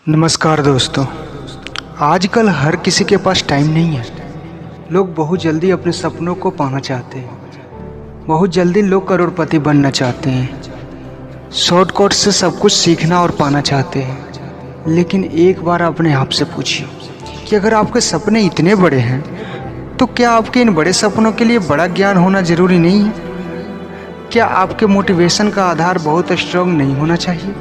नमस्कार दोस्तों। आजकल हर किसी के पास टाइम नहीं है। लोग बहुत जल्दी अपने सपनों को पाना चाहते हैं। बहुत जल्दी लोग करोड़पति बनना चाहते हैं। शॉर्टकट से सब कुछ सीखना और पाना चाहते हैं। लेकिन एक बार अपने आप से पूछिए कि अगर आपके सपने इतने बड़े हैं तो क्या आपके इन बड़े सपनों के लिए बड़ा ज्ञान होना ज़रूरी नहीं है? क्या आपके मोटिवेशन का आधार बहुत स्ट्रांग नहीं होना चाहिए?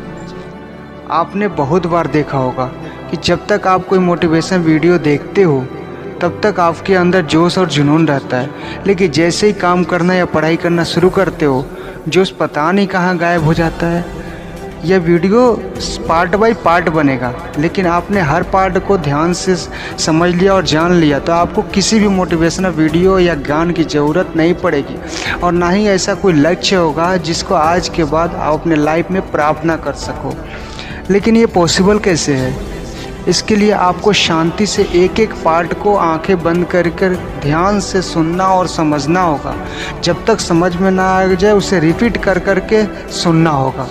आपने बहुत बार देखा होगा कि जब तक आप कोई मोटिवेशन वीडियो देखते हो तब तक आपके अंदर जोश और जुनून रहता है, लेकिन जैसे ही काम करना या पढ़ाई करना शुरू करते हो जोश पता नहीं कहाँ गायब हो जाता है। यह वीडियो पार्ट बाय पार्ट बनेगा, लेकिन आपने हर पार्ट को ध्यान से समझ लिया और जान लिया तो आपको किसी भी मोटिवेशनल वीडियो या ज्ञान की ज़रूरत नहीं पड़ेगी और ना ही ऐसा कोई लक्ष्य होगा जिसको आज के बाद आप अपने लाइफ में प्राप्त ना कर सको। लेकिन ये पॉसिबल कैसे है? इसके लिए आपको शांति से एक एक पार्ट को आंखें बंद कर ध्यान से सुनना और समझना होगा। जब तक समझ में ना आ जाए उसे रिपीट कर के सुनना होगा।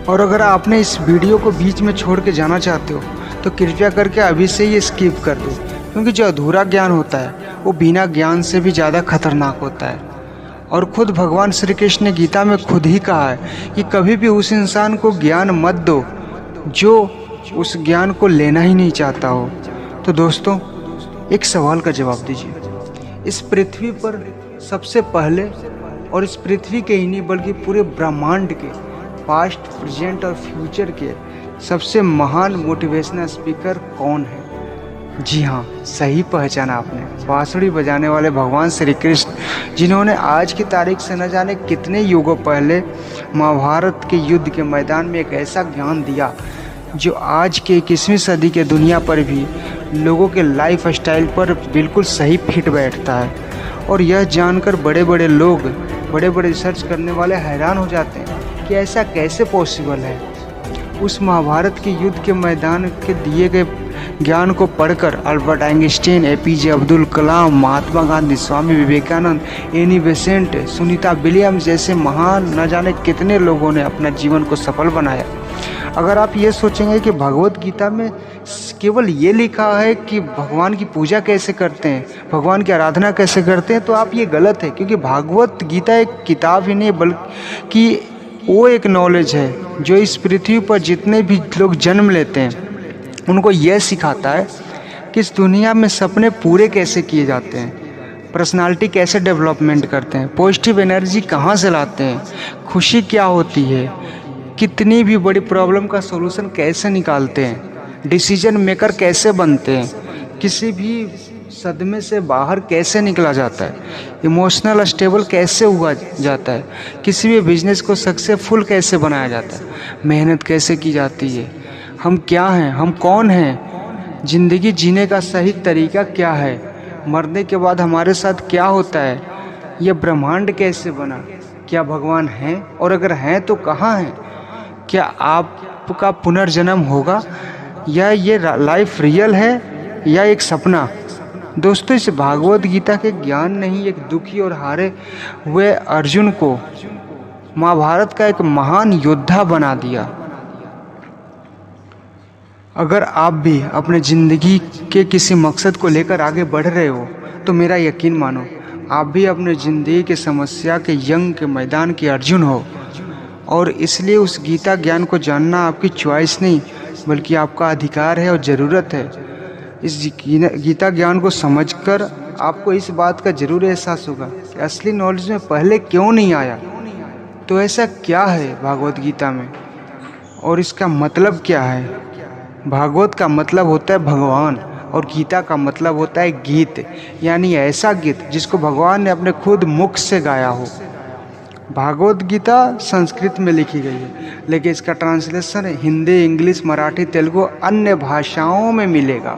और अगर आपने इस वीडियो को बीच में छोड़ के जाना चाहते हो तो कृपया करके अभी से ही स्किप कर दो, क्योंकि जो अधूरा ज्ञान होता है वो बिना ज्ञान से भी ज़्यादा खतरनाक होता है। और खुद भगवान श्री कृष्ण ने गीता में खुद ही कहा है कि कभी भी उस इंसान को ज्ञान मत दो जो उस ज्ञान को लेना ही नहीं चाहता हो। तो दोस्तों, एक सवाल का जवाब दीजिए। इस पृथ्वी पर सबसे पहले, और इस पृथ्वी के ही नहीं बल्कि पूरे ब्रह्मांड के पास्ट, प्रेजेंट और फ्यूचर के सबसे महान मोटिवेशनल स्पीकर कौन है? जी हाँ, सही पहचाना आपने। बांसुरी बजाने वाले भगवान श्री कृष्ण, जिन्होंने आज की तारीख से न जाने कितने युगों पहले महाभारत के युद्ध के मैदान में एक ऐसा ज्ञान दिया जो आज के 21वीं सदी के दुनिया पर भी लोगों के लाइफ स्टाइल पर बिल्कुल सही फिट बैठता है। और यह जानकर बड़े बड़े लोग, बड़े बड़े रिसर्च करने वाले हैरान हो जाते हैं कि ऐसा कैसे पॉसिबल है। उस महाभारत के युद्ध के मैदान के दिए गए ज्ञान को पढ़कर Albert Einstein, APJ Abdul Kalam, Mahatma Gandhi, Swami Vivekananda, Annie Besant, Sunita Williams जैसे महान न जाने कितने लोगों ने अपना जीवन को सफल बनाया। अगर आप ये सोचेंगे कि भगवत गीता में केवल ये लिखा है कि भगवान की पूजा कैसे करते हैं, भगवान की आराधना कैसे करते हैं, तो आप ये गलत है। क्योंकि भगवत गीता एक किताब ही नहीं बल्कि वो एक नॉलेज है जो इस पृथ्वी पर जितने भी लोग जन्म लेते हैं उनको यह सिखाता है कि इस दुनिया में सपने पूरे कैसे किए जाते हैं, पर्सनालिटी कैसे डेवलपमेंट करते हैं, पॉजिटिव एनर्जी कहाँ से लाते हैं, खुशी क्या होती है, कितनी भी बड़ी प्रॉब्लम का सॉल्यूशन कैसे निकालते हैं, डिसीजन मेकर कैसे बनते हैं, किसी भी सदमे से बाहर कैसे निकला जाता है, इमोशनल स्टेबल कैसे हुआ जाता है, किसी भी बिजनेस को सक्सेसफुल कैसे बनाया जाता है, मेहनत कैसे की जाती है, हम क्या हैं, हम कौन हैं, ज़िंदगी जीने का सही तरीका क्या है, मरने के बाद हमारे साथ क्या होता है, यह ब्रह्मांड कैसे बना, क्या भगवान हैं और अगर हैं तो कहाँ हैं, क्या आपका पुनर्जन्म होगा या ये लाइफ रियल है या एक सपना। दोस्तों, इस भागवत गीता के ज्ञान ने ही एक दुखी और हारे हुए अर्जुन को महाभारत का एक महान योद्धा बना दिया। अगर आप भी अपने ज़िंदगी के किसी मकसद को लेकर आगे बढ़ रहे हो तो मेरा यकीन मानो, आप भी अपने ज़िंदगी के समस्या के जंग के मैदान के अर्जुन हो। और इसलिए उस गीता ज्ञान को जानना आपकी चॉइस नहीं बल्कि आपका अधिकार है और ज़रूरत है। इस गीता ज्ञान को समझकर आपको इस बात का ज़रूर एहसास होगा कि असली नॉलेज में पहले क्यों नहीं आया। तो ऐसा क्या है भागवत गीता में और इसका मतलब क्या है? भागवत का मतलब होता है भगवान और गीता का मतलब होता है गीत, यानी ऐसा गीत जिसको भगवान ने अपने खुद मुख से गाया हो। भागवत गीता संस्कृत में लिखी गई है, लेकिन इसका ट्रांसलेशन हिंदी, इंग्लिश, मराठी, तेलुगु अन्य भाषाओं में मिलेगा।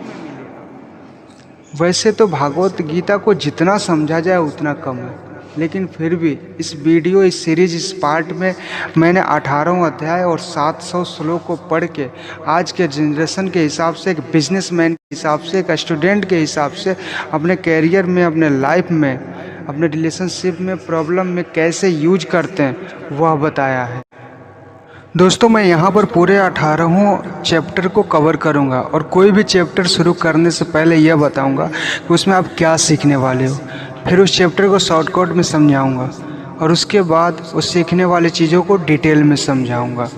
वैसे तो भागवत गीता को जितना समझा जाए उतना कम है, लेकिन फिर भी इस वीडियो, इस सीरीज, इस पार्ट में मैंने 18 अध्याय और 700 श्लोक को पढ़ के आज के जनरेशन के हिसाब से, एक बिजनेसमैन के हिसाब से, एक स्टूडेंट के हिसाब से अपने कैरियर में, अपने लाइफ में, अपने रिलेशनशिप में, प्रॉब्लम में कैसे यूज करते हैं वह बताया है। दोस्तों मैं यहाँ पर पूरे 18 चैप्टर को कवर करूँगा और कोई भी चैप्टर शुरू करने से पहले यह बताऊँगा कि उसमें आप क्या सीखने वाले हो। फिर उस चैप्टर को शॉर्टकट में समझाऊँगा और उसके बाद उस सीखने वाली चीज़ों को डिटेल में समझाऊँगा।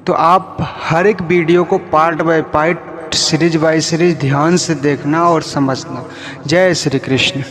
तो आप हर एक वीडियो को part by part, series by series ध्यान से देखना और समझना। जय श्री कृष्ण।